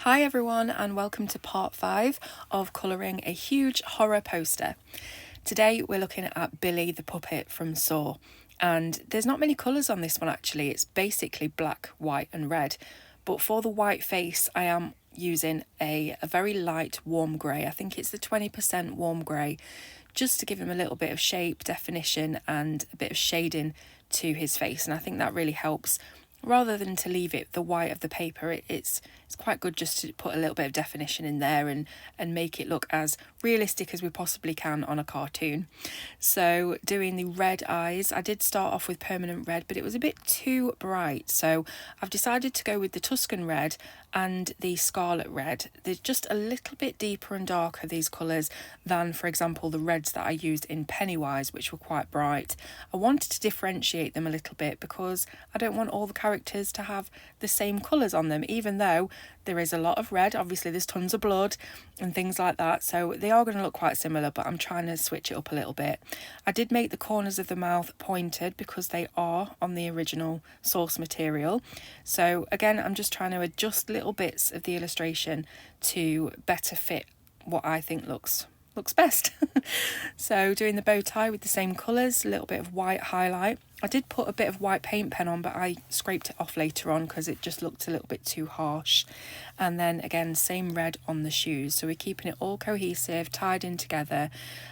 Hi everyone, and welcome to part 5 of colouring a huge horror poster. Today we're looking at Billy the puppet from Saw, and there's not many colours on this one actually. It's basically black, white and red, but for the white face I am using a very light warm grey. I think it's the 20% warm grey, just to give him a little bit of shape, definition and a bit of shading to his face, and I think that really helps. Rather than to leave it the white of the paper, it's quite good just to put a little bit of definition in there and make it look as realistic as we possibly can on a cartoon. So doing the red eyes, I did start off with permanent red, but it was a bit too bright, so I've decided to go with the Tuscan red and the scarlet red. They're just a little bit deeper and darker, these colours, than for example the reds that I used in Pennywise, which were quite bright. I wanted to differentiate them a little bit because I don't want all the characters to have the same colours on them, even though there is a lot of red. Obviously there's tons of blood and things like that, so they are going to look quite similar, but I'm trying to switch it up a little bit. I did make the corners of the mouth pointed because they are on the original source material, so again I'm just trying to adjust little bits of the illustration to better fit what I think looks best. So doing the bow tie with the same colours, a little bit of white highlight. I did put a bit of white paint pen on, but I scraped it off later on because it just looked a little bit too harsh. And then again, same red on the shoes. So we're keeping it all cohesive, tied in together.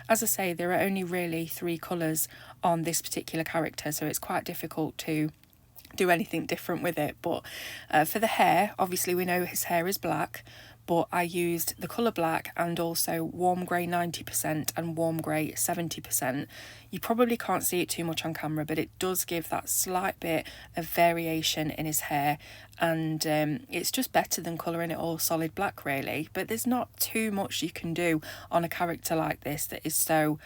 As I say, there are only really 3 colours on this particular character, so it's quite difficult to do anything different with it. But for the hair, obviously we know his hair is black, but I used the colour black and also warm grey 90% and warm grey 70%. You probably can't see it too much on camera, but it does give that slight bit of variation in his hair, and it's just better than colouring it all solid black really. But there's not too much you can do on a character like this that is so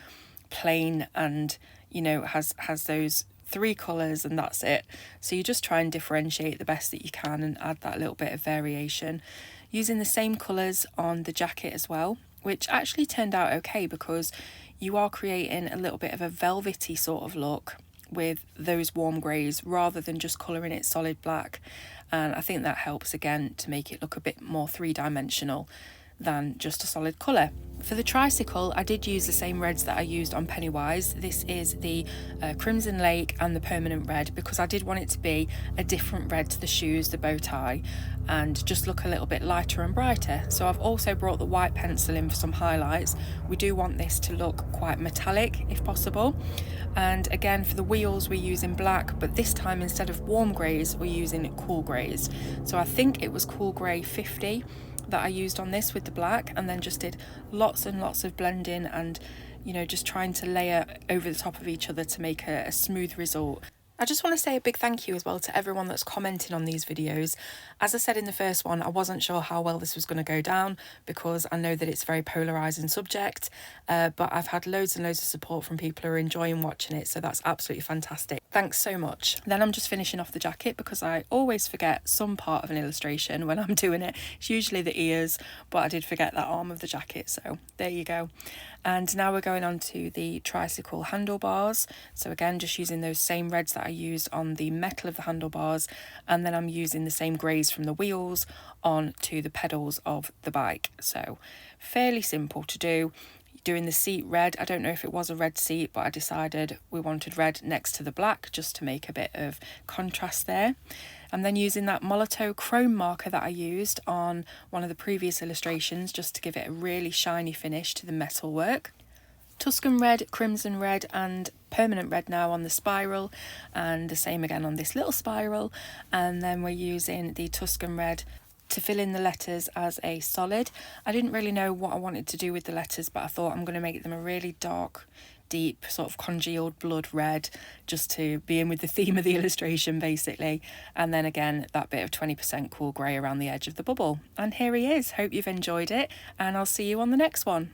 plain and, you know, has those 3 colours and that's it. So you just try and differentiate the best that you can and add that little bit of variation. Using the same colours on the jacket as well, which actually turned out okay because you are creating a little bit of a velvety sort of look with those warm greys rather than just colouring it solid black. And I think that helps again to make it look a bit more 3-dimensional than just a solid colour. For the tricycle, I did use the same reds that I used on Pennywise. This is the Crimson Lake and the permanent red because I did want it to be a different red to the shoes, the bow tie, and just look a little bit lighter and brighter. So I've also brought the white pencil in for some highlights. We do want this to look quite metallic if possible. And again, for the wheels we're using black, but this time instead of warm greys we're using cool greys. So I think it was cool grey 50 that I used on this with the black, and then just did lots and lots of blending and, you know, just trying to layer over the top of each other to make a smooth result. I just want to say a big thank you as well to everyone that's commenting on these videos. As I said in the first one, I wasn't sure how well this was going to go down because I know that it's a very polarising subject, but I've had loads and loads of support from people who are enjoying watching it, so that's absolutely fantastic. Thanks so much. Then I'm just finishing off the jacket because I always forget some part of an illustration when I'm doing it. It's usually the ears, but I did forget that arm of the jacket, so there you go. And now we're going on to the tricycle handlebars. So again, just using those same reds that I used on the metal of the handlebars, and then I'm using the same greys from the wheels on to the pedals of the bike. So fairly simple to do. Doing the seat red, I don't know if it was a red seat, but I decided we wanted red next to the black just to make a bit of contrast there. And then using that Molotow chrome marker that I used on one of the previous illustrations just to give it a really shiny finish to the metal work. Tuscan red, crimson red and permanent red now on the spiral, and the same again on this little spiral. And then we're using the Tuscan red to fill in the letters as a solid. I didn't really know what I wanted to do with the letters, but I thought I'm going to make them a really dark, deep, sort of congealed blood red, just to be in with the theme of the illustration basically. And then again, that bit of 20% cool grey around the edge of the bubble. And here he is. Hope you've enjoyed it, and I'll see you on the next one.